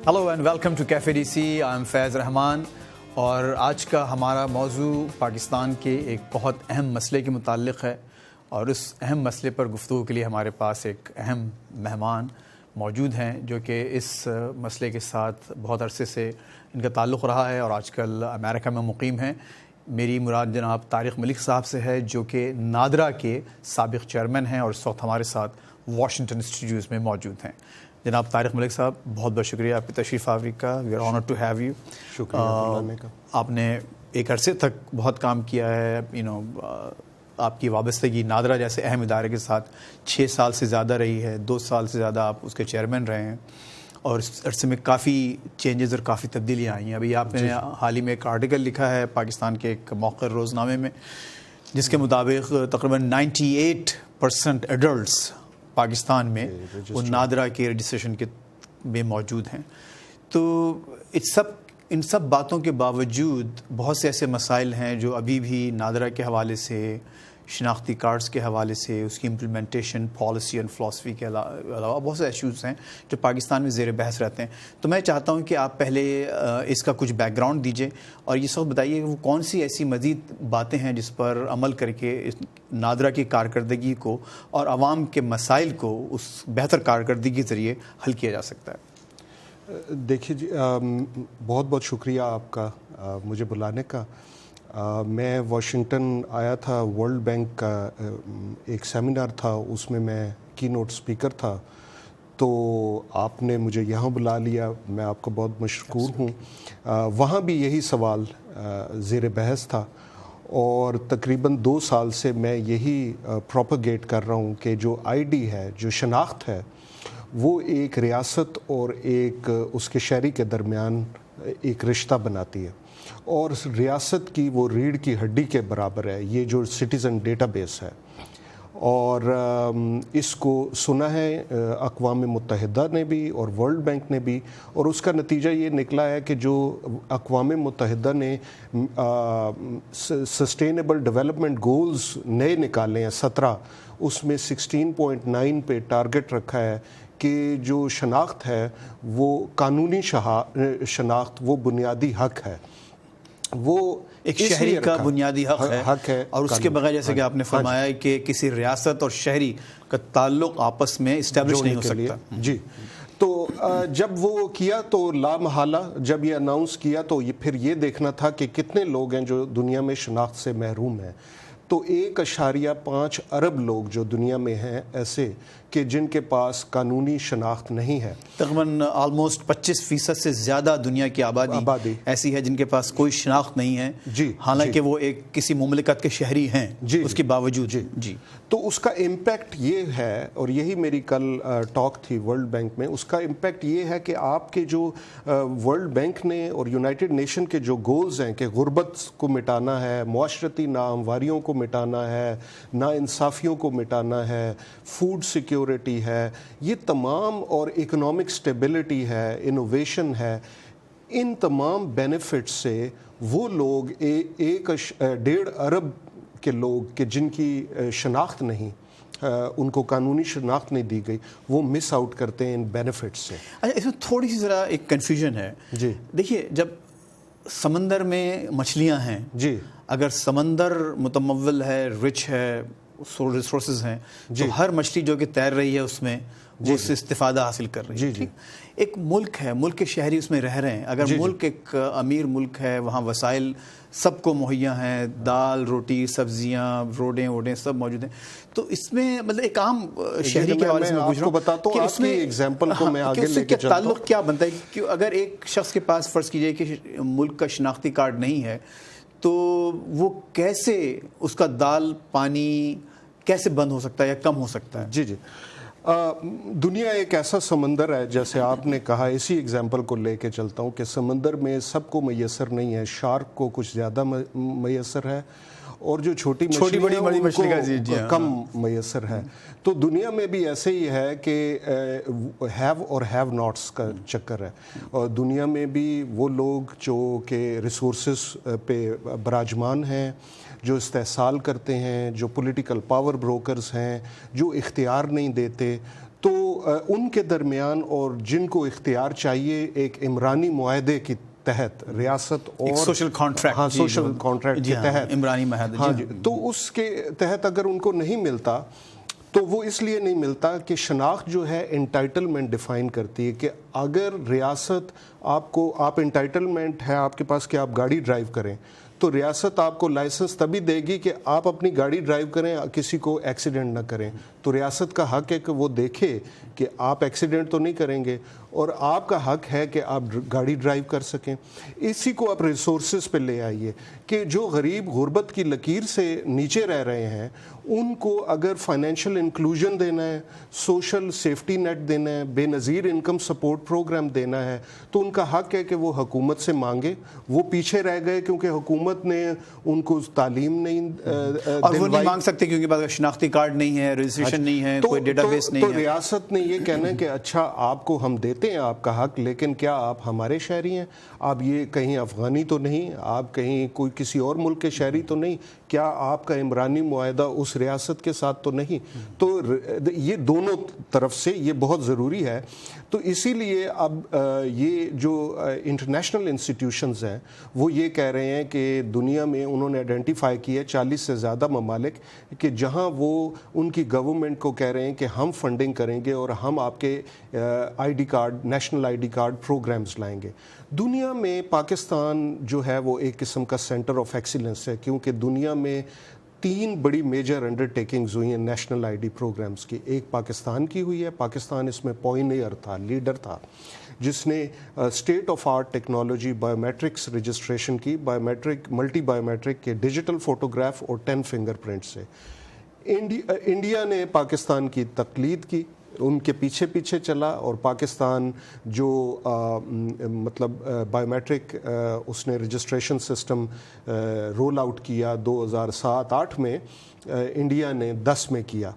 Hello and welcome to cafe D C. I am Faiz Rehman اور آج کا ہمارا موضوع پاکستان کے ایک بہت اہم مسئلے کے متعلق ہے، اور اس اہم مسئلے پر گفتگو کے لیے ہمارے پاس ایک اہم مہمان موجود ہیں جو کہ اس مسئلے کے ساتھ بہت عرصے سے ان کا تعلق رہا ہے اور آج کل امریکہ میں مقیم ہیں. میری مراد جناب طارق ملک صاحب سے ہے جو کہ نادرا کے سابق چیئرمین ہیں اور اس وقت ہمارے ساتھ واشنگٹن اسٹوڈیوز میں موجود ہیں. جناب طارق ملک صاحب، بہت بہت شکریہ آپ کی تشریف آوری کا. We are honoured to have you. شکریہ. آپ نے ایک عرصے تک بہت کام کیا ہے. آپ کی وابستگی نادرا جیسے اہم ادارے کے ساتھ 6 سال سے زیادہ رہی ہے. 2 سال سے زیادہ آپ اس کے چیئرمین رہے ہیں اور اس عرصے میں کافی چینجز اور کافی تبدیلیاں آئی ہیں. ابھی آپ نے حال ہی میں ایک آرٹیکل لکھا ہے پاکستان کے ایک موقر روزنامے میں جس کے مطابق تقریباً 98% ایڈلٹس پاکستان میں وہ نادرا کے رجسٹریشن کے میں موجود ہیں. تو ان سب باتوں کے باوجود بہت سے ایسے مسائل ہیں جو ابھی بھی نادرا کے حوالے سے، شناختی کارڈز کے حوالے سے، اس کی امپلیمنٹیشن، پالیسی اینڈ فلاسفی کے علاوہ بہت سے ایشوز ہیں جو پاکستان میں زیر بحث رہتے ہیں. تو میں چاہتا ہوں کہ آپ پہلے اس کا کچھ بیک گراؤنڈ دیجیے اور یہ سب بتائیے کہ وہ کون سی ایسی مزید باتیں ہیں جس پر عمل کر کے اس نادرا کی کارکردگی کو اور عوام کے مسائل کو اس بہتر کارکردگی کے ذریعے حل کیا جا سکتا ہے. دیکھیے جی، بہت بہت شکریہ آپ کا مجھے بلانے کا. میں واشنگٹن آیا تھا، ورلڈ بینک کا ایک سیمینار تھا، اس میں کی نوٹ اسپیکر تھا، تو آپ نے مجھے یہاں بلا لیا. میں آپ کا بہت مشکور ہوں. وہاں بھی یہی سوال زیر بحث تھا اور تقریباً 2 سال سے میں یہی پروپیگیٹ کر رہا ہوں کہ جو آئی ڈی ہے، جو شناخت ہے، وہ ایک ریاست اور ایک اس کے شہری کے درمیان ایک رشتہ بناتی ہے، اور ریاست کی وہ ریڑھ کی ہڈی کے برابر ہے یہ جو سٹیزن ڈیٹا بیس ہے. اور اس کو سنا ہے اقوام متحدہ نے بھی اور ورلڈ بینک نے بھی، اور اس کا نتیجہ یہ نکلا ہے کہ جو اقوام متحدہ نے سسٹینیبل ڈیولپمنٹ گولز نئے نکالے ہیں 17، اس میں 16.9 پہ ٹارگٹ رکھا ہے کہ جو شناخت ہے وہ قانونی شناخت وہ بنیادی حق ہے، وہ ایک شہری کا بنیادی حق ہے اور اس کے بغیر جیسے کہ آپ نے فرمایا کہ کسی ریاست اور شہری کا تعلق آپس میں اسٹیبلش نہیں ہو سکتا. جی، تو جب وہ کیا تو لا محالہ جب یہ اناؤنس کیا تو پھر یہ دیکھنا تھا کہ کتنے لوگ ہیں جو دنیا میں شناخت سے محروم ہیں. تو 1.5 ارب لوگ جو دنیا میں ہیں ایسے کہ جن کے پاس قانونی شناخت نہیں ہے. تقریباً آلموسٹ 25% سے زیادہ دنیا کی آبادی ایسی ہے جن کے پاس کوئی شناخت نہیں ہے. جی، حالانکہ وہ ایک کسی مملکت کے شہری ہیں. جی، اس کے باوجود. جی، تو اس کا امپیکٹ یہ ہے، اور یہی میری کل ٹاک تھی ورلڈ بینک میں، اس کا امپیکٹ یہ ہے کہ آپ کے جو ورلڈ بینک نے اور یونائٹڈ نیشن کے جو گولز ہیں کہ غربت کو مٹانا ہے، معاشرتی ناہمواریوں کو مٹانا ہے، ناانصافیوں کو مٹانا ہے، فوڈ سیکیورٹی ہے، یہ تمام، اور اکنامک سٹیبلٹی ہے، انوویشن ہے، ان تمام بینیفٹ سے وہ لوگ 1.5 ارب کے لوگ کہ جن کی شناخت نہیں، ان کو قانونی شناخت نہیں دی گئی، وہ مس آؤٹ کرتے ہیں ان بینیفٹ سے. اچھا، اس میں تھوڑی سی ذرا ایک کنفیوژن ہے. جی، دیکھیے، جب سمندر میں مچھلیاں ہیں، جی، اگر سمندر متمول ہے، رچ ہے، ریسورسز ہیں، تو ہر مچھلی جو کہ تیر رہی ہے اس میں وہ اس سے استفادہ حاصل کر رہی ہے. جی، ایک ملک ہے، ملک کے شہری اس میں رہ رہے ہیں. اگر ملک ایک امیر ملک ہے، وہاں وسائل سب کو مہیا ہیں، دال، روٹی، سبزیاں، روڈیں سب موجود ہیں، تو اس میں مطلب ایک عام شہری کے حوالے سے میں پوچھ رہا ہوں کہ اس میں ایگزامپل کو میں آگے لے کے چلتا ہوں، تعلق کیا بنتا ہے کہ اگر ایک شخص کے پاس فرض کیجئے کہ ملک کا شناختی کارڈ نہیں ہے تو وہ کیسے اس کا دال پانی کیسے بند ہو سکتا ہے یا کم ہو سکتا ہے؟ جی، دنیا ایک ایسا سمندر ہے، جیسے آپ نے کہا، اسی ایگزامپل کو لے کے چلتا ہوں کہ سمندر میں سب کو میسر نہیں ہے. شارک کو کچھ زیادہ میسر ہے اور جو چھوٹی بڑی مچھلی کو کم میسر ہے. تو دنیا میں بھی ایسے ہی ہے کہ ہیو اور ہیو ناٹس کا چکر ہے. اور دنیا میں بھی وہ لوگ جو کہ ریسورسز پہ براجمان ہیں، جو استحصال کرتے ہیں، جو پولیٹیکل پاور بروکرز ہیں، جو اختیار نہیں دیتے، تو ان کے درمیان اور جن کو اختیار چاہیے ایک عمرانی معاہدے کی تحت ریاست اور سوشل کانٹریکٹ، ہاں سوشل کانٹریکٹ کے تحت عمرانی معاہدہ، ہاں جی، تو اس کے تحت اگر ان کو نہیں ملتا تو وہ اس لیے نہیں ملتا کہ شناخت جو ہے انٹائٹلمنٹ ڈیفائن کرتی ہے کہ اگر ریاست آپ انٹائٹلمنٹ ہے آپ کے پاس کہ آپ گاڑی ڈرائیو کریں تو ریاست آپ کو لائسنس تبھی دے گی کہ آپ اپنی گاڑی ڈرائیو کریں، کسی کو ایکسیڈنٹ نہ کریں. تو ریاست کا حق ہے کہ وہ دیکھے کہ آپ ایکسیڈنٹ تو نہیں کریں گے، اور آپ کا حق ہے کہ آپ گاڑی ڈرائیو کر سکیں. اسی کو آپ ریسورسز پہ لے آئیے کہ جو غریب غربت کی لکیر سے نیچے رہ رہے ہیں ان کو اگر فائنینشیل انکلوژن دینا ہے، سوشل سیفٹی نیٹ دینا ہے، بے نظیر انکم سپورٹ پروگرام دینا ہے، تو ان کا حق ہے کہ وہ حکومت سے مانگے. وہ پیچھے رہ گئے کیونکہ حکومت نے ان کو تعلیم نہیں اور وہ نہیں مانگ سکتے کیونکہ شناختی کارڈ نہیں ہے، رجسٹریشن نہیں ہے، کوئی ڈیٹا بیس نہیں ہے. تو ریاست نے یہ کہنا ہے کہ اچھا آپ کو ہم دیتے ہیں آپ کا حق، لیکن کیا آپ ہمارے شہری ہیں؟ آپ یہ کہیں افغانی تو نہیں، آپ کہیں کوئی کسی اور ملک کے شہری تو نہیں، کیا آپ کا عمرانی معاہدہ اس ریاست کے ساتھ تو نہیں؟ تو یہ دونوں طرف سے یہ بہت ضروری ہے. تو اسی لیے اب یہ جو انٹرنیشنل انسٹیٹیوشنز ہیں وہ یہ کہہ رہے ہیں کہ دنیا میں انہوں نے آئیڈینٹیفائی کیا 40 سے زیادہ ممالک کہ جہاں وہ ان کی گورنمنٹ کو کہہ رہے ہیں کہ ہم فنڈنگ کریں گے اور ہم آپ کے I D card, national I D card programmes لائیں گے. دنیا میں پاکستان جو ہے وہ ایک قسم کا سینٹر آف ایکسیلنس ہے، کیونکہ دنیا میں 3 بڑی میجر انڈرٹیکنگز ہوئی ہیں نیشنل آئی ڈی پروگرامز کی. ایک پاکستان کی ہوئی ہے، پاکستان اس میں پائونیئر تھا، لیڈر تھا، جس نے state of art technology biometrics registration کی، biometric multi biometric کے ڈیجیٹل فوٹوگراف اور 10 فنگر پرنٹ سے. انڈیا نے پاکستان کی تقلید کی، ان کے پیچھے پیچھے چلا، اور پاکستان جو مطلب بایو میٹرک اس نے رجسٹریشن سسٹم رول آؤٹ کیا 2007-8 میں، انڈیا نے 10 میں کیا.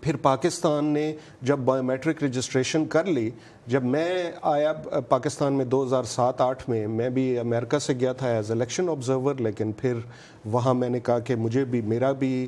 پھر پاکستان نے جب بایو میٹرک رجسٹریشن کر لی، جب میں آیا پاکستان میں 2007-8 میں بھی امریکہ سے گیا تھا ایز الیکشن آبزرور، لیکن پھر وہاں میں نے کہا کہ مجھے بھی میرا بھی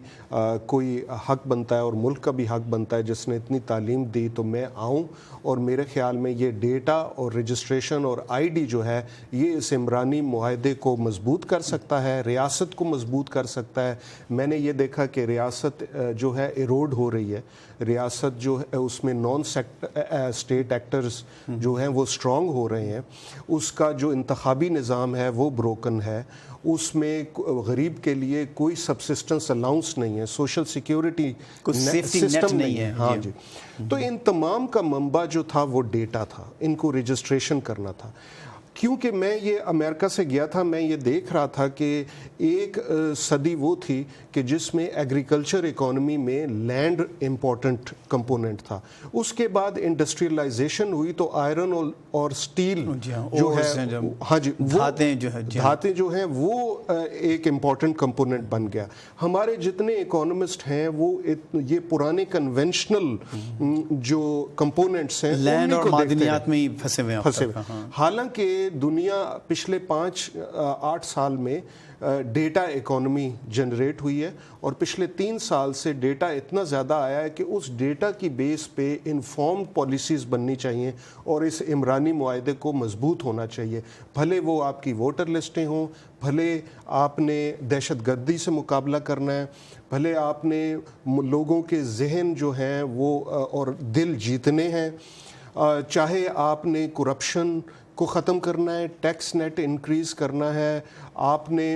کوئی حق بنتا ہے اور ملک کا بھی حق بنتا ہے جس نے اتنی تعلیم دی، تو میں آؤں. اور میرے خیال میں یہ ڈیٹا اور رجسٹریشن اور آئی ڈی جو ہے یہ اس عمرانی معاہدے کو مضبوط کر سکتا ہے، ریاست کو مضبوط کر سکتا ہے. میں نے یہ دیکھا کہ ریاست جو ہے ایروڈ ہو رہی ہے، ریاست جو ہے اس میں نان اسٹیٹ ایکٹرز جو ہیں وہ اسٹرانگ ہو رہے ہیں، اس کا جو انتخابی نظام ہے وہ بروکن ہے، اس میں غریب کے لیے کوئی سبسسٹنس الاؤنس نہیں ہے، سوشل سیکیورٹی سسٹم نہیں ہے. ہاں جی. تو ان تمام کا منبع جو تھا وہ ڈیٹا تھا، ان کو رجسٹریشن کرنا تھا. کیونکہ میں یہ امریکہ سے گیا تھا، میں یہ دیکھ رہا تھا کہ ایک صدی وہ تھی کہ جس میں ایگریکلچر اکانومی میں لینڈ امپورٹنٹ کمپوننٹ تھا. اس کے بعد انڈسٹریلائزیشن ہوئی تو آئرن اور سٹیل جو ہے، ہاں جی، دھاتیں جو ہیں وہ ایک امپورٹنٹ کمپوننٹ بن گیا. ہمارے جتنے اکانومسٹ ہیں وہ یہ پرانے کنونشنل جو کمپوننٹس ہیں لینڈ اور معدنیات میں ہی پھنسے ہوئے ہیں. حالانکہ دنیا پچھلے 5-8 سال میں ڈیٹا اکانومی جنریٹ ہوئی ہے، اور پچھلے 3 سال سے ڈیٹا اتنا زیادہ آیا ہے کہ اس ڈیٹا کی بیس پہ انفارمڈ پالیسیز بننی چاہیے اور اس عمرانی معاہدے کو مضبوط ہونا چاہیے. بھلے وہ آپ کی ووٹر لسٹیں ہوں، بھلے آپ نے دہشت گردی سے مقابلہ کرنا ہے، بھلے آپ نے لوگوں کے ذہن جو ہیں وہ اور دل جیتنے ہیں، چاہے آپ نے کرپشن کو ختم کرنا ہے، ٹیکس نیٹ انکریز کرنا ہے، آپ نے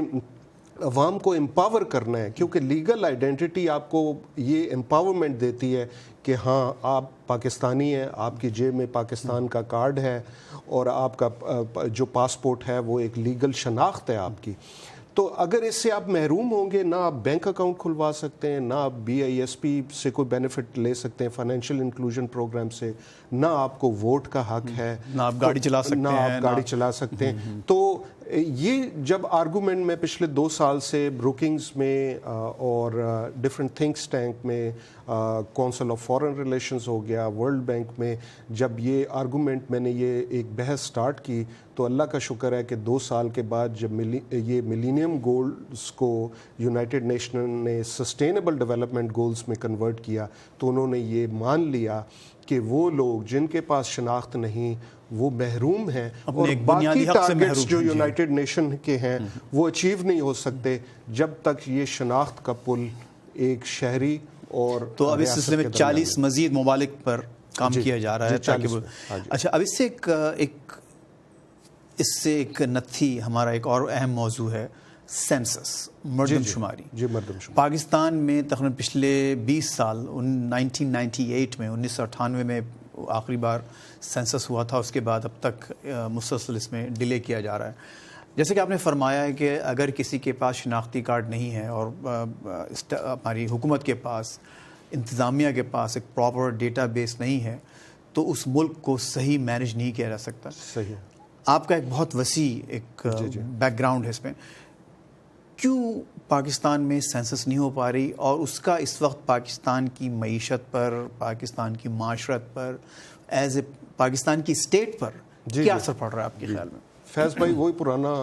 عوام کو امپاور کرنا ہے، کیونکہ لیگل آئیڈینٹی آپ کو یہ امپاورمنٹ دیتی ہے کہ ہاں آپ پاکستانی ہیں، آپ کی جیب میں پاکستان کا کارڈ ہے اور آپ کا جو پاسپورٹ ہے وہ ایک لیگل شناخت ہے آپ کی. تو اگر اس سے آپ محروم ہوں گے، نہ آپ بینک اکاؤنٹ کھلوا سکتے ہیں، نہ آپ BISP سے کوئی بینیفٹ لے سکتے ہیں، فائنینشیل انکلوژن پروگرام سے، نہ آپ کو ووٹ کا حق ہے، نہ آپ گاڑی چلا سکتے ہیں، نہ آپ گاڑی چلا سکتے ہیں. تو یہ جب آرگومنٹ میں پچھلے 2 سال سے بروکنگز میں اور ڈفرینٹ تھنکس ٹینک میں کونسل آف فارن ریلیشنز ہو گیا, ورلڈ بینک میں جب یہ آرگومنٹ میں نے یہ ایک بحث سٹارٹ کی, تو اللہ کا شکر ہے کہ 2 سال کے بعد جب یہ ملینیم گولز کو یونائٹڈ نیشن نے سسٹینیبل ڈیولپمنٹ گولز میں کنورٹ کیا, تو انہوں نے یہ مان لیا کہ وہ لوگ جن کے پاس شناخت نہیں وہ محروم ہیں, اور باقی ٹارگٹس جو یونائٹڈ نیشن کے ہیں وہ اچیو نہیں ہو سکتے جب تک یہ شناخت کا پل ایک شہری اور تو اب اس سلسلے میں 40 مزید ممالک پر کام کیا جا رہا ہے تاکہ وہ اچھا. اب اس سے ایک نتھی ہمارا ایک اور اہم موضوع ہے سینسس, مردم شماری. جی مردم شماری پاکستان میں تقریباً پچھلے 20 سال 1998 میں 1998 میں آخری بار سینسس ہوا تھا, اس کے بعد اب تک مسلسل اس میں ڈیلے کیا جا رہا ہے. جیسے کہ آپ نے فرمایا ہے کہ اگر کسی کے پاس شناختی کارڈ نہیں ہے اور ہماری حکومت کے پاس, انتظامیہ کے پاس ایک پراپر ڈیٹا بیس نہیں ہے, تو اس ملک کو صحیح مینیج نہیں کیا جا سکتا. صحیح. آپ کا ایک بہت وسیع ایک بیک گراؤنڈ ہے اس میں. کیوں پاکستان میں سینسس نہیں ہو پا رہی, اور اس کا اس وقت پاکستان کی معیشت پر, پاکستان کی معاشرت پر, ایز اے پاکستان کی اسٹیٹ پر کیا اثر پڑ رہا ہے آپ کے خیال میں؟ فیض بھائی, وہی پرانا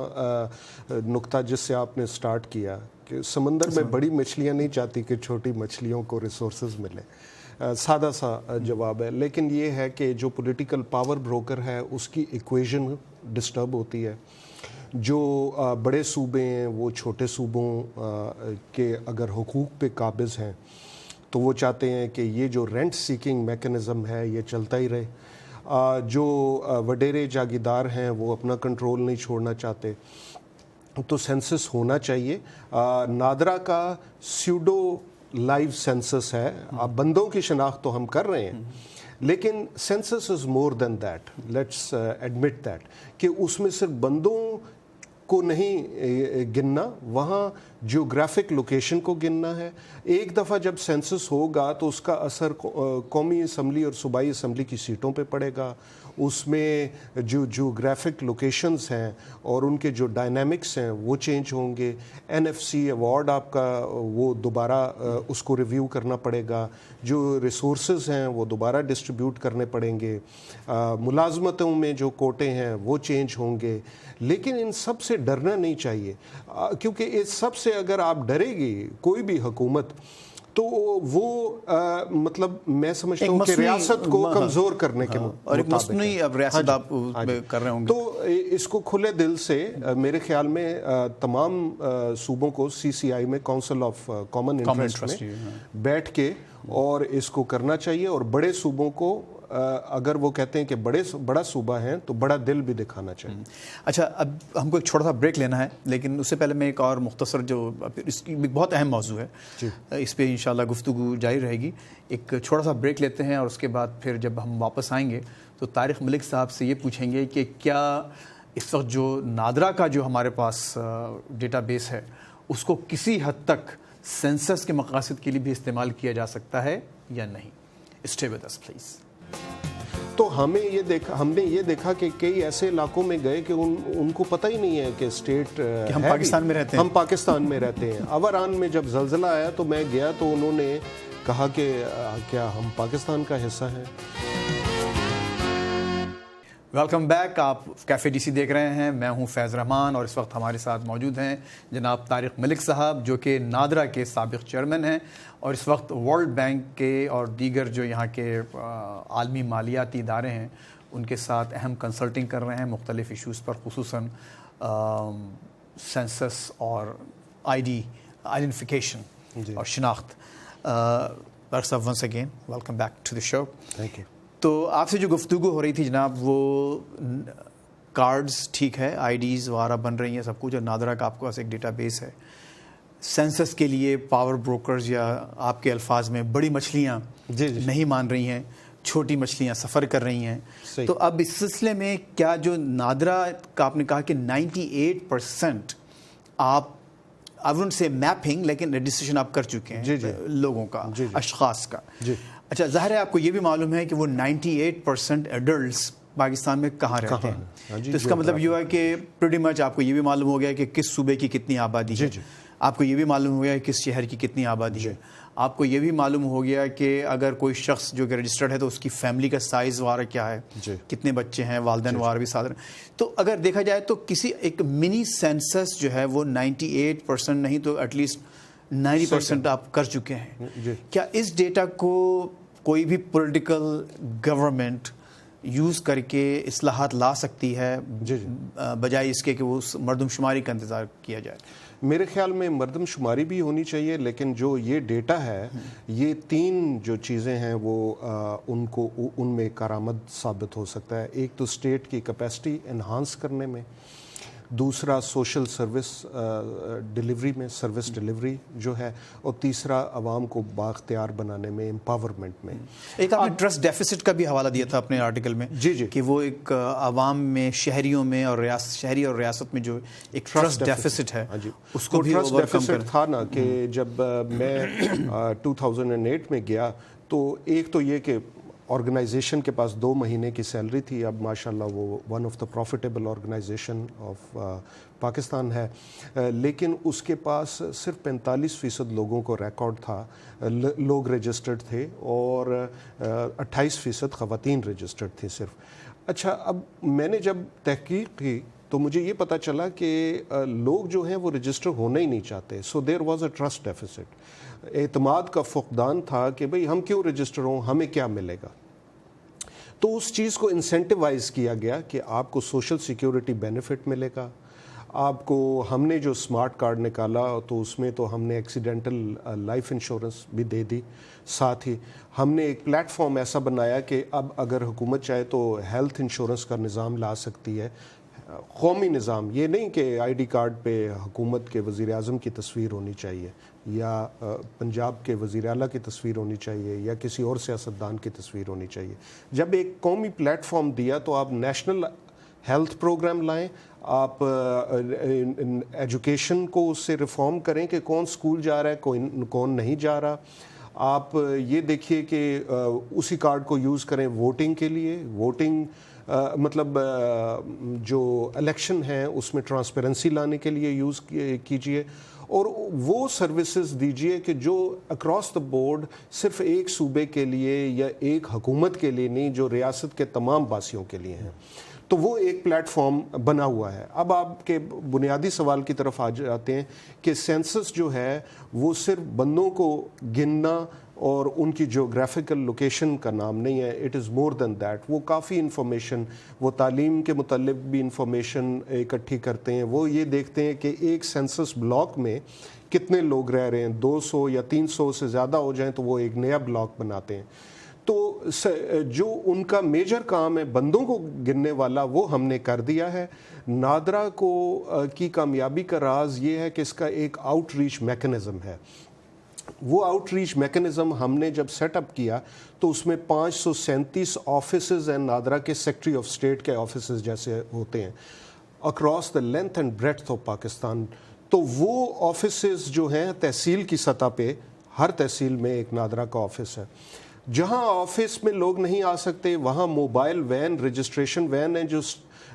نقطہ جس سے آپ نے سٹارٹ کیا کہ سمندر میں بڑی مچھلیاں نہیں چاہتی کہ چھوٹی مچھلیوں کو ریسورسز ملے. سادہ سا جواب ہے, لیکن یہ ہے کہ جو پولیٹیکل پاور بروکر ہے اس کی ایکویژن ڈسٹرب ہوتی ہے. جو بڑے صوبے ہیں وہ چھوٹے صوبوں کے اگر حقوق پہ قابض ہیں تو وہ چاہتے ہیں کہ یہ جو رینٹ سیکنگ میکنزم ہے یہ چلتا ہی رہے. جو وڈیرے جاگیردار ہیں وہ اپنا کنٹرول نہیں چھوڑنا چاہتے. تو سینسس ہونا چاہیے. نادرا کا سیوڈو لائیو سینسس ہے, بندوں کی شناخت تو ہم کر رہے ہیں, لیکن census is more than that. Let's admit that کہ اس میں صرف بندوں کو نہیں گننا, وہاں جیوگرافک لوکیشن کو گننا ہے. ایک دفعہ جب سینسس ہوگا تو اس کا اثر قومی اسمبلی اور صوبائی اسمبلی کی سیٹوں پہ پڑے گا. اس میں جو جیوگرافک لوکیشنز ہیں اور ان کے جو ڈائنامکس ہیں وہ چینج ہوں گے. NFC ایوارڈ آپ کا وہ دوبارہ اس کو ریویو کرنا پڑے گا. جو ریسورسز ہیں وہ دوبارہ ڈسٹریبیوٹ کرنے پڑیں گے. ملازمتوں میں جو کوٹے ہیں وہ چینج ہوں گے. لیکن ان سب سے ڈرنا نہیں چاہیے, کیونکہ اس سب سے اگر آپ ڈرے گی کوئی بھی حکومت تو وہ مطلب میں سمجھتا ہوں کہ ریاست کو کمزور کرنے کے اور ایک مصنوعی اب ریاست آپ کر رہے ہوں گے. تو اس کو کھلے دل سے میرے خیال میں تمام صوبوں کو CCI میں کونسل آف کامن انٹرسٹ میں بیٹھ کے اور اس کو کرنا چاہیے. اور بڑے صوبوں کو اگر وہ کہتے ہیں کہ بڑا صوبہ ہیں تو بڑا دل بھی دکھانا چاہیے. اچھا, اب ہم کو ایک چھوٹا سا بریک لینا ہے, لیکن اس سے پہلے میں ایک اور مختصر جو اس کی بہت اہم موضوع ہے, اس پہ انشاءاللہ گفتگو جاری رہے گی. ایک چھوٹا سا بریک لیتے ہیں اور اس کے بعد پھر جب ہم واپس آئیں گے تو طارق ملک صاحب سے یہ پوچھیں گے کہ کیا اس وقت جو نادرا کا جو ہمارے پاس ڈیٹا بیس ہے اس کو کسی حد تک سینسس کے مقاصد کے لیے بھی استعمال کیا جا سکتا ہے یا نہیں. Stay with us please. تو ہم نے یہ دیکھا کہ کئی ایسے علاقوں میں گئے کہ ان کو پتہ ہی نہیں ہے کہ اسٹیٹ ہم پاکستان میں رہتے ہیں. ہم پاکستان میں رہتے ہیں. اوران میں جب زلزلہ آیا تو میں گیا تو انہوں نے کہا کہ کیا ہم پاکستان کا حصہ ہیں. Welcome back. آپ کیفے DC دیکھ رہے ہیں. میں ہوں فیض رحمان اور اس وقت ہمارے ساتھ موجود ہیں جناب طارق ملک صاحب جو کہ نادرا کے سابق چیئرمین ہیں اور اس وقت ورلڈ بینک کے اور دیگر جو یہاں کے عالمی مالیاتی ادارے ہیں ان کے ساتھ اہم کنسلٹنگ کر رہے ہیں مختلف ایشوز پر, خصوصاً سینسس اور آئیڈینٹیفیکیشن اور شناخت. طارق صاحب once again welcome back to the show. Thank you. تو آپ سے جو گفتگو ہو رہی تھی جناب, وہ کارڈز ٹھیک ہے, IDs وغیرہ بن رہی ہیں سب کچھ, اور نادرا کا آپ کے پاس ایک ڈیٹا بیس ہے. سینسس کے لیے پاور بروکرز یا آپ کے الفاظ میں بڑی مچھلیاں نہیں مان رہی ہیں, چھوٹی مچھلیاں سفر کر رہی ہیں. تو اب اس سلسلے میں کیا جو نادرا کا آپ نے کہا کہ 98% آپ I wouldn't say میپنگ لیکن رجسٹریشن آپ کر چکے ہیں لوگوں کا, اشخاص کا. اچھا, ظاہر ہے آپ کو یہ بھی معلوم ہے کہ وہ 98% ایڈلٹس پاکستان میں کہاں رہتے ہیں. تو اس کا مطلب یہ ہوا کہ پریٹی مچ آپ کو یہ بھی معلوم ہو گیا کہ کس صوبے کی کتنی آبادی ہے, آپ کو یہ بھی معلوم ہو گیا کہ کس شہر کی کتنی آبادی ہے, آپ کو یہ بھی معلوم ہو گیا کہ اگر کوئی شخص جو کہ رجسٹرڈ ہے تو اس کی فیملی کا سائز وغیرہ کیا ہے, کتنے بچے ہیں, والدین وغیرہ بھی ساتھ. تو اگر دیکھا جائے تو کسی ایک منی سینسس جو ہے وہ 98% نہیں تو ایٹ لیسٹ 90% آپ کر چکے ہیں. کیا اس ڈیٹا کو کوئی بھی پولیٹیکل گورنمنٹ یوز کر کے اصلاحات لا سکتی ہے بجائے اس کے کہ وہ مردم شماری کا انتظار کیا جائے؟ میرے خیال میں مردم شماری بھی ہونی چاہیے, لیکن جو یہ ڈیٹا ہے یہ 3 جو چیزیں ہیں وہ ان میں کارآمد ثابت ہو سکتا ہے. ایک تو اسٹیٹ کی کیپیسٹی انہانس کرنے میں, دوسرا سوشل سروس ڈیلیوری میں, سروس ڈیلیوری جو ہے, اور تیسرا عوام کو بااختیار بنانے میں, امپاورمنٹ میں. ایک آپ نے ٹرسٹ ڈیفیسٹ کا بھی حوالہ دیا تھا اپنے آرٹیکل میں کہ وہ ایک عوام میں, شہریوں میں اور شہری اور ریاست میں جو ایک ٹرسٹ ڈیفیسٹ ہے اس کو بھی اوور کم کرنا تھا نا. کہ جب میں 2008 میں گیا تو ایک تو یہ کہ آرگنائزیشن کے پاس 2 مہینے کی سیلری تھی, اب ماشاءاللہ وہ one of the profitable organisation of Pakistan ہے, لیکن اس کے پاس صرف 45% لوگوں کو ریکارڈ تھا, لوگ رجسٹرڈ تھے, اور 28% خواتین رجسٹرڈ تھی صرف. اچھا, اب میں نے جب تحقیق کی تو مجھے یہ پتہ چلا کہ لوگ جو ہیں وہ رجسٹر ہونا ہی نہیں چاہتے. So there was a trust deficit, اعتماد کا فقدان تھا کہ بھئی ہم کیوں رجسٹر ہوں, ہمیں کیا ملے گا. تو اس چیز کو انسینٹیوائز کیا گیا کہ آپ کو سوشل سیکیورٹی بینیفٹ ملے گا, آپ کو ہم نے جو اسمارٹ کارڈ نکالا تو اس میں تو ہم نے ایکسیڈنٹل لائف انشورنس بھی دے دی, ساتھ ہی ہم نے ایک پلیٹ فارم ایسا بنایا کہ اب اگر حکومت چاہے تو ہیلتھ انشورنس کا نظام لا سکتی ہے, قومی نظام. یہ نہیں کہ آئی ڈی کارڈ پہ حکومت کے وزیر اعظم کی تصویر ہونی چاہیے, یا پنجاب کے وزیر اعلیٰ کی تصویر ہونی چاہیے, یا کسی اور سیاستدان کی تصویر ہونی چاہیے. جب ایک قومی پلیٹ فارم دیا تو آپ نیشنل ہیلتھ پروگرام لائیں, آپ ایجوکیشن کو اس سے ریفارم کریں کہ کون سکول جا رہا ہے, کون نہیں جا رہا. آپ یہ دیکھیے کہ اسی کارڈ کو یوز کریں ووٹنگ کے لیے, ووٹنگ مطلب جو الیکشن ہے اس میں ٹرانسپیرنسی لانے کے لیے یوز کیجئے, اور وہ سروسز دیجئے کہ جو اکراس دا بورڈ صرف ایک صوبے کے لیے یا ایک حکومت کے لیے نہیں, جو ریاست کے تمام باسیوں کے لیے ہیں. تو وہ ایک پلیٹ فارم بنا ہوا ہے. اب آپ کے بنیادی سوال کی طرف آ جاتے ہیں کہ سینسس جو ہے وہ صرف بندوں کو گننا اور ان کی جیوگرافیکل لوکیشن کا نام نہیں ہے, it is more than that. وہ کافی انفارمیشن, وہ تعلیم کے متعلق بھی انفارمیشن اکٹھی کرتے ہیں. وہ یہ دیکھتے ہیں کہ ایک سینسس بلاک میں کتنے لوگ رہ رہے ہیں, 200 یا 300 سے زیادہ ہو جائیں تو وہ ایک نیا بلاک بناتے ہیں. تو جو ان کا میجر کام ہے بندوں کو گننے والا, وہ ہم نے کر دیا ہے. نادرا کی کامیابی کا راز یہ ہے کہ اس کا ایک آؤٹ ریچ میکنزم ہے. وہ آؤٹ ریچ میکنزم ہم نے جب سیٹ اپ کیا تو اس میں 537 آفیسز ہیں نادرا کے, سیکٹری آف اسٹیٹ کے آفیسز جیسے ہوتے ہیں across the length and breadth of Pakistan. تو وہ آفیسز جو ہیں تحصیل کی سطح پہ, ہر تحصیل میں ایک نادرا کا آفس ہے. جہاں آفس میں لوگ نہیں آ سکتے وہاں موبائل وین, رجسٹریشن وین ہے جو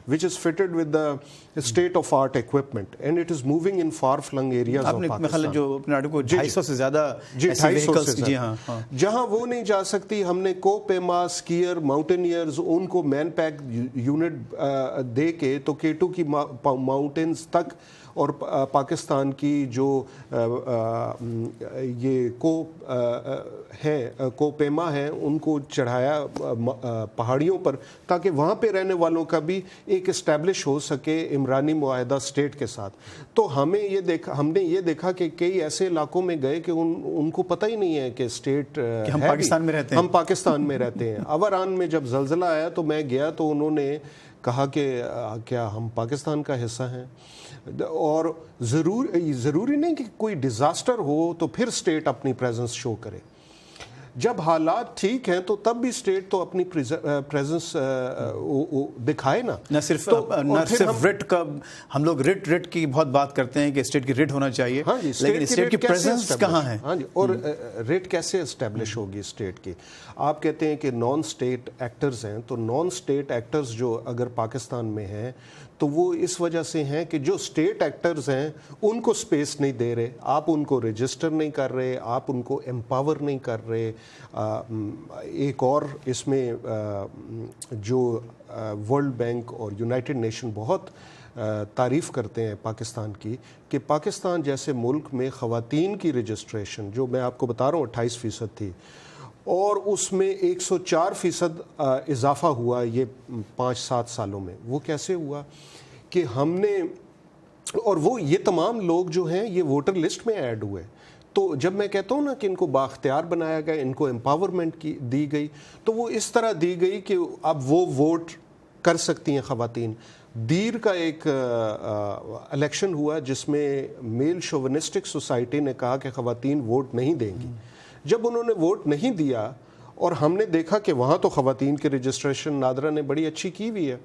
which is fitted with the state of art equipment and it is moving in far flung areas of Pakistan. جو اپنے آٹو کو 250 سے زیادہ ایسی وہیکلز, جی ہاں, جہاں وہ نہیں جا سکتی, ہم نے کو پیما, اسکیئر, ماؤنٹینئرز, ان کو مین پیک یونٹ دے کے تو کیٹو کی ماؤنٹینز تک اور پاکستان کی جو یہ کو پیما ہیں ان کو چڑھایا پہاڑیوں پر تاکہ وہاں پہ رہنے والوں کا بھی ایک اسٹیبلش ہو سکے عمرانی معاہدہ اسٹیٹ کے ساتھ. تو ہم نے یہ دیکھا کہ کئی ایسے علاقوں میں گئے کہ ان کو پتہ ہی نہیں ہے کہ اسٹیٹ ہم پاکستان میں رہتے ہیں, ہم پاکستان میں رہتے ہیں. اوران میں جب زلزلہ آیا تو میں گیا تو انہوں نے کہا کہ کیا ہم پاکستان کا حصہ ہیں. اور ضروری نہیں کہ کوئی ڈیزاسٹر ہو تو پھر اسٹیٹ اپنی پریزنس شو کرے. جب حالات ٹھیک ہیں تو تب بھی اسٹیٹ تو اپنی پریزنس دکھائے نا. نہ صرف رٹ کا ہم لوگ رٹ کی بہت بات کرتے ہیں کہ اسٹیٹ کی رٹ ہونا چاہیے, لیکن اسٹیٹ کی پریزنس کہاں ہے؟ ہاں جی, اور ریٹ کیسے اسٹیبلش ہوگی اسٹیٹ کی؟ آپ کہتے ہیں کہ نان اسٹیٹ ایکٹرز ہیں, تو نان اسٹیٹ ایکٹرز جو اگر پاکستان میں ہیں تو وہ اس وجہ سے ہیں کہ جو اسٹیٹ ایکٹرز ہیں ان کو سپیس نہیں دے رہے, آپ ان کو رجسٹر نہیں کر رہے, آپ ان کو امپاور نہیں کر رہے. ایک اور اس میں جو ورلڈ بینک اور یونائٹڈ نیشن بہت تعریف کرتے ہیں پاکستان کی, کہ پاکستان جیسے ملک میں خواتین کی رجسٹریشن جو میں آپ کو بتا رہا ہوں 28% تھی, اور اس میں 104% اضافہ ہوا یہ 5-7 سالوں میں. وہ کیسے ہوا کہ ہم نے, اور وہ یہ تمام لوگ جو ہیں یہ ووٹر لسٹ میں ایڈ ہوئے. تو جب میں کہتا ہوں نا کہ ان کو بااختیار بنایا گیا, ان کو امپاورمنٹ کی دی گئی, تو وہ اس طرح دی گئی کہ اب وہ ووٹ کر سکتی ہیں خواتین. دیر کا ایک الیکشن ہوا جس میں میل شوونسٹک سوسائٹی نے کہا کہ خواتین ووٹ نہیں دیں گی. جب انہوں نے ووٹ نہیں دیا اور ہم نے دیکھا کہ وہاں تو خواتین کی رجسٹریشن نادرا نے بڑی اچھی کی ہوئی ہے,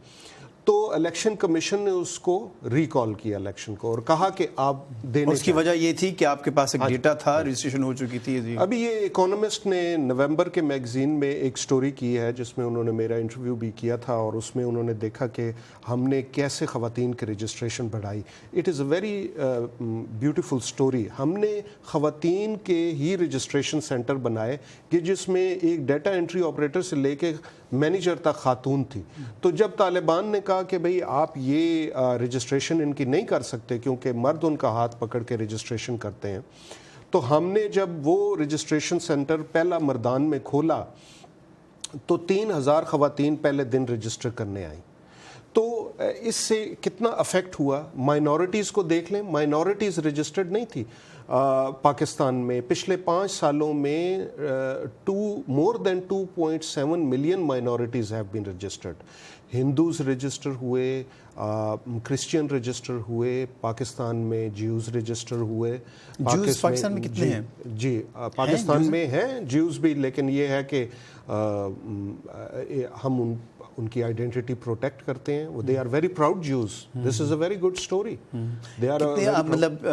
تو الیکشن کمیشن نے اس کو ریکال کیا الیکشن کو اور کہا کہ آپ دینے. اس کی وجہ یہ تھی کہ آپ کے پاس ایک ڈیٹا تھا, رجسٹریشن ہو چکی تھی. ابھی یہ اکانومسٹ نے نومبر کے میگزین میں ایک سٹوری کی ہے جس میں انہوں نے میرا انٹرویو بھی کیا تھا, اور اس میں انہوں نے دیکھا کہ ہم نے کیسے خواتین کی رجسٹریشن بڑھائی. It is a very beautiful story. ہم نے خواتین کے ہی رجسٹریشن سینٹر بنائے کہ جس میں ایک ڈیٹا انٹری آپریٹر سے لے کے مینیجر تک خاتون تھی. تو جب طالبان نے کہا کہ بھئی آپ یہ رجسٹریشن ان کی نہیں کر سکتے کیونکہ مرد ان کا ہاتھ پکڑ کے رجسٹریشن کرتے ہیں, تو ہم نے جب وہ رجسٹریشن سینٹر پہلا مردان میں کھولا تو 3000 خواتین پہلے دن رجسٹر کرنے آئیں. تو اس سے کتنا افیکٹ ہوا. مائنورٹیز کو دیکھ لیں, مائنورٹیز رجسٹرڈ نہیں تھی پاکستان میں. پچھلے 5 سالوں میں more than 2.7 million minorities have been registered. Hindus register ہوئے, کرسچین رجسٹر ہوئے پاکستان میں, جیوز رجسٹر ہوئے. جیوز پاکستان میں کتنے ہیں؟ جی پاکستان میں ہیں جیوز بھی, لیکن یہ ہے کہ ہم ان کی آئیڈینٹی پروٹیکٹ کرتے ہیں. They are very proud Jews. This is a very good story. They are مطلب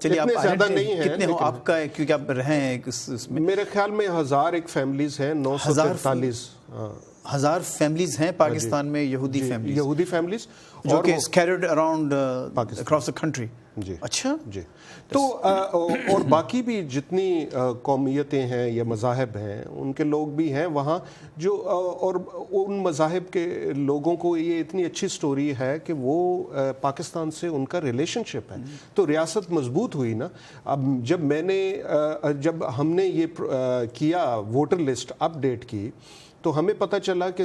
چلیے آپ زیادہ نہیں ہیں کتنے ہو آپ کا, کیونکہ آپ رہے ہیں اس میں. میرے خیال میں 1000 ایک فیملیز ہیں, 943 1000 فیملیز ہیں پاکستان میں, یہودی فیملیز جو کہ scattered around across the country. جی اچھا جی. تو اور باقی بھی جتنی قومیتیں ہیں یا مذاہب ہیں ان کے لوگ بھی ہیں وہاں جو, اور ان مذاہب کے لوگوں کو یہ اتنی اچھی سٹوری ہے کہ وہ پاکستان سے ان کا ریلیشن شپ ہے, تو ریاست مضبوط ہوئی نا. اب جب ہم نے یہ کیا ووٹر لسٹ اپ ڈیٹ کی تو ہمیں پتہ چلا کہ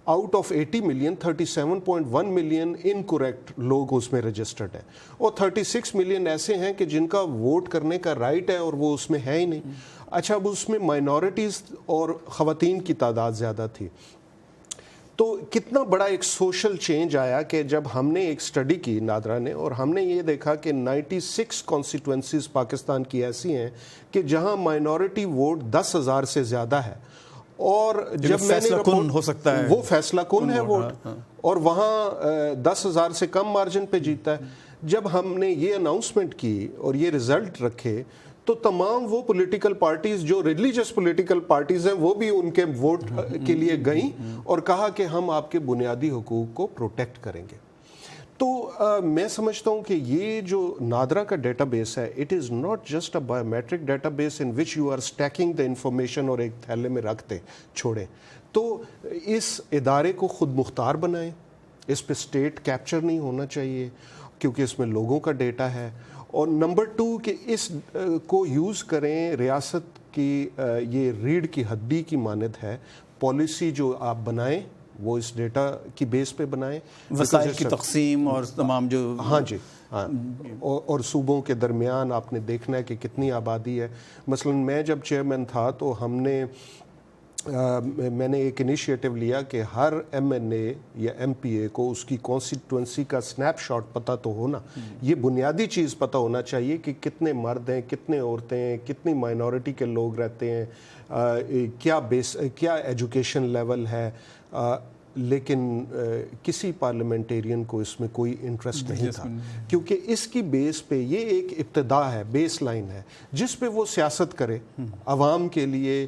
out of 80 million 37.1 million incorrect لوگ اس میں رجسٹرڈ ہیں, اور 36 ملین ایسے ہیں کہ جن کا ووٹ کرنے کا رائٹ ہے اور وہ اس میں ہے ہی نہیں. اچھا, اب اس میں مائنورٹیز اور خواتین کی تعداد زیادہ تھی. تو کتنا بڑا ایک سوشل چینج آیا کہ جب ہم نے ایک سٹڈی کی نادرا نے, اور ہم نے یہ دیکھا کہ 96 کانسٹیٹوئنسیز پاکستان کی ایسی ہیں کہ جہاں مائنورٹی ووٹ 10,000 سے زیادہ ہے, اور جب میں نے ہو سکتا ہے وہ فیصلہ کن ہے ووٹ, اور وہاں 10,000 سے کم مارجن پہ جیتا ہے. جب ہم نے یہ اناؤنسمنٹ کی اور یہ رزلٹ رکھے تو تمام وہ پولیٹیکل پارٹیز جو ریلیجس پولیٹیکل پارٹیز ہیں وہ بھی ان کے ووٹ کے لیے گئیں اور کہا کہ ہم آپ کے بنیادی حقوق کو پروٹیکٹ کریں گے. تو میں سمجھتا ہوں کہ یہ جو نادرا کا ڈیٹا بیس ہے, it is not just a biometric database in which you are stacking the information اور ایک تھیلے میں رکھتے چھوڑیں. تو اس ادارے کو خود مختار بنائیں, اس پہ اسٹیٹ کیپچر نہیں ہونا چاہیے کیونکہ اس میں لوگوں کا ڈیٹا ہے. اور نمبر 2 کہ اس کو یوز کریں, ریاست کی یہ ریڑھ کی ہڈی کی مانند ہے. پالیسی جو آپ بنائیں وہ اس ڈیٹا کی بیس پہ بنائیں, وسائل کی تقسیم اور تمام جو. ہاں جی ہاں, اور صوبوں کے درمیان آپ نے دیکھنا ہے کہ کتنی آبادی ہے. مثلا میں جب چیئرمین تھا تو ہم نے میں نے ایک انیشیٹو لیا کہ ہر ایم این اے یا ایم پی اے کو اس کی کانسٹیٹوئنسی کا سنیپ شاٹ پتہ تو ہونا. یہ بنیادی چیز پتہ ہونا چاہیے کہ کتنے مرد ہیں, کتنے عورتیں ہیں, کتنی مائنورٹی کے لوگ رہتے ہیں, کیا ایجوکیشن لیول ہے. لیکن کسی پارلیمنٹیرین کو اس میں کوئی انٹرسٹ نہیں تھا, کیونکہ اس کی بیس پہ یہ ایک ابتدا ہے, بیس لائن ہے جس پہ وہ سیاست کرے, عوام کے لیے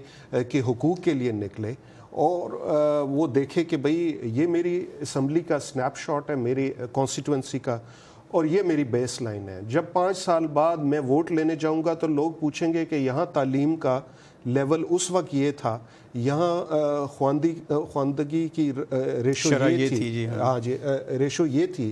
کے حقوق کے لیے نکلے, اور وہ دیکھے کہ بھئی یہ میری اسمبلی کا سنیپ شاٹ ہے, میری کانسٹیٹوئنسی کا, اور یہ میری بیس لائن ہے. جب 5 سال بعد میں ووٹ لینے جاؤں گا تو لوگ پوچھیں گے کہ یہاں تعلیم کا لیول اس وقت یہ تھا, یہاں خواندگی کی ریشو یہ تھی, ہاں جی ریشو یہ تھی,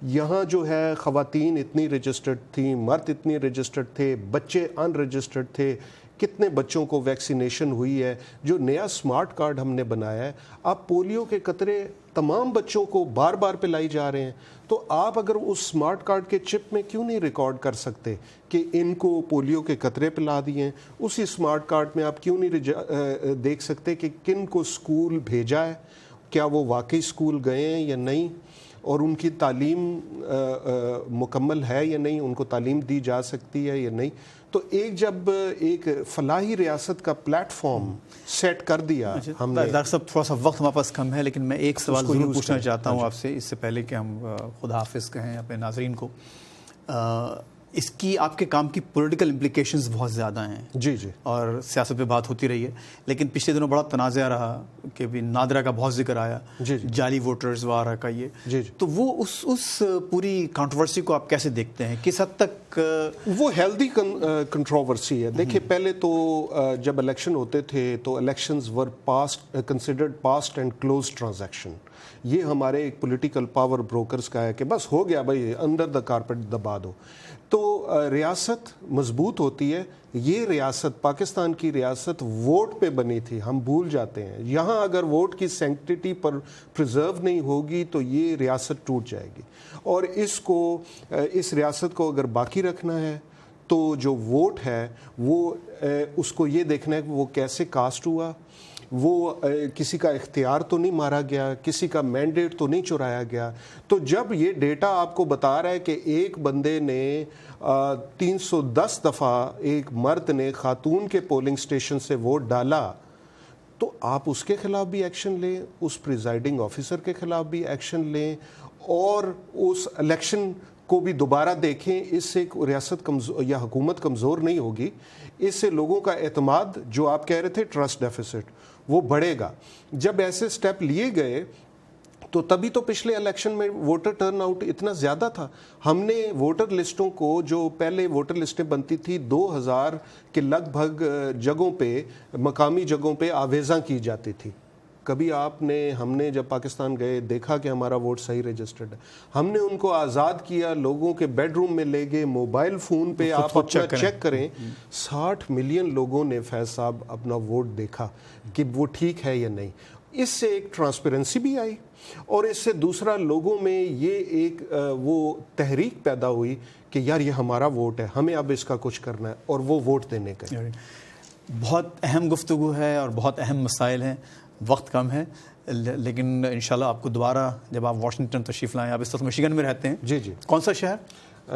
یہاں جو ہے خواتین اتنی رجسٹرڈ تھیں, مرد اتنی رجسٹرڈ تھے, بچے ان رجسٹرڈ تھے, کتنے بچوں کو ویکسینیشن ہوئی ہے. جو نیا سمارٹ کارڈ ہم نے بنایا ہے, اب پولیو کے قطرے تمام بچوں کو بار بار پلائی جا رہے ہیں, تو آپ اگر اس سمارٹ کارڈ کے چپ میں کیوں نہیں ریکارڈ کر سکتے کہ ان کو پولیو کے قطرے پلا دیے ہیں؟ اسی سمارٹ کارڈ میں آپ کیوں نہیں دیکھ سکتے کہ کن کو اسکول بھیجا ہے, کیا وہ واقعی اسکول گئے ہیں یا نہیں, اور ان کی تعلیم مکمل ہے یا نہیں, ان کو تعلیم دی جا سکتی ہے یا نہیں. تو جب ایک فلاحی ریاست کا پلیٹ فارم سیٹ کر دیا ہم نے. ڈاکٹر صاحب تھوڑا سا وقت ہمارے پاس کم ہے, لیکن میں ایک سوال ضرور پوچھنا چاہتا ہوں آپ سے, اس سے پہلے کہ ہم خدا حافظ کہیں اپنے ناظرین کو. اس کی آپ کے کام کی پولیٹیکل امپلیکیشنز بہت زیادہ ہیں. جی جی. اور سیاست پہ بات ہوتی رہی ہے, لیکن پچھلے دنوں بڑا تنازع رہا کہ بھی نادرا کا بہت ذکر آیا, جی جی. جعلی ووٹرز وغیرہ کا یہ. جی جی. تو وہ اس پوری کنٹروورسی کو آپ کیسے دیکھتے ہیں, کس حد تک وہ ہیلدی کنٹروورسی ہے؟ دیکھیے, پہلے تو جب الیکشن ہوتے تھے تو elections were considered past and close transaction. یہ ہمارے ایک پولیٹیکل پاور بروکرز کا ہے کہ بس ہو گیا بھائی, انڈر دا کارپیٹ دبا دو. تو ریاست مضبوط ہوتی ہے. یہ ریاست, پاکستان کی ریاست ووٹ پہ بنی تھی, ہم بھول جاتے ہیں. یہاں اگر ووٹ کی سینکٹیٹی پر پریزرو نہیں ہوگی تو یہ ریاست ٹوٹ جائے گی. اور اس ریاست کو اگر باقی رکھنا ہے تو جو ووٹ ہے وہ اس کو یہ دیکھنا ہے کہ وہ کیسے کاسٹ ہوا, وہ کسی کا اختیار تو نہیں مارا گیا, کسی کا مینڈیٹ تو نہیں چرایا گیا. تو جب یہ ڈیٹا آپ کو بتا رہا ہے کہ ایک بندے نے 310 دفعہ, ایک مرد نے خاتون کے پولنگ سٹیشن سے ووٹ ڈالا, تو آپ اس کے خلاف بھی ایکشن لیں, اس پریزائڈنگ آفیسر کے خلاف بھی ایکشن لیں, اور اس الیکشن کو بھی دوبارہ دیکھیں. اس سے ریاست یا حکومت کمزور نہیں ہوگی, اس سے لوگوں کا اعتماد, جو آپ کہہ رہے تھے ٹرسٹ ڈیفیسٹ, وہ بڑھے گا. جب ایسے سٹیپ لیے گئے تو تبھی تو پچھلے الیکشن میں ووٹر ٹرن آؤٹ اتنا زیادہ تھا. ہم نے ووٹر لسٹوں کو, جو پہلے ووٹر لسٹیں بنتی تھی 2000 کے لگ بھگ جگہوں پہ, مقامی جگہوں پہ آویزاں کی جاتی تھی. کبھی ہم نے جب پاکستان گئے دیکھا کہ ہمارا ووٹ صحیح رجسٹرڈ ہے, ہم نے ان کو آزاد کیا, لوگوں کے بیڈ روم میں لے گئے, موبائل فون پہ آپ اپنا چیک کریں. 60 ملین لوگوں نے فیض صاحب اپنا ووٹ دیکھا کہ وہ ٹھیک ہے یا نہیں. اس سے ایک ٹرانسپیرنسی بھی آئی, اور اس سے دوسرا لوگوں میں یہ ایک وہ تحریک پیدا ہوئی کہ یار یہ ہمارا ووٹ ہے, ہمیں اب اس کا کچھ کرنا ہے, اور وہ ووٹ دینے کا. بہت اہم گفتگو ہے اور بہت اہم مسائل ہیں, وقت کم ہے, لیکن انشاءاللہ آپ کو دوبارہ جب آپ واشنگٹن تشریف لائیں, آپ اس وقت مشیگن میں رہتے ہیں. جی جی. کون سا شہر؟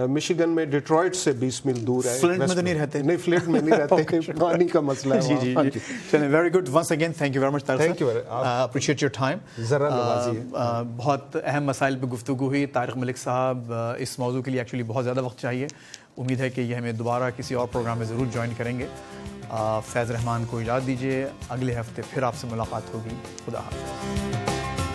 مشیگن میں, ڈیٹرائٹ سے 20 میل دور ہے. فلنٹ میں تو نہیں رہتے؟ نہیں, فلنٹ میں نہیں رہتے, پانی کا مسئلہ ہے. جی جی. چلیں, very good, once again thank you very much. Thank you, appreciate your time. ذرا نوازی. بہت اہم مسائل پہ گفتگو ہوئی. طارق ملک صاحب, اس موضوع کے لیے ایکچولی بہت زیادہ وقت چاہیے. امید ہے کہ یہ ہمیں دوبارہ کسی اور پروگرام میں ضرور جوائن کریں گے. فیض رحمان کو اجازت دیجیے, اگلے ہفتے پھر آپ سے ملاقات ہوگی. خدا حافظ.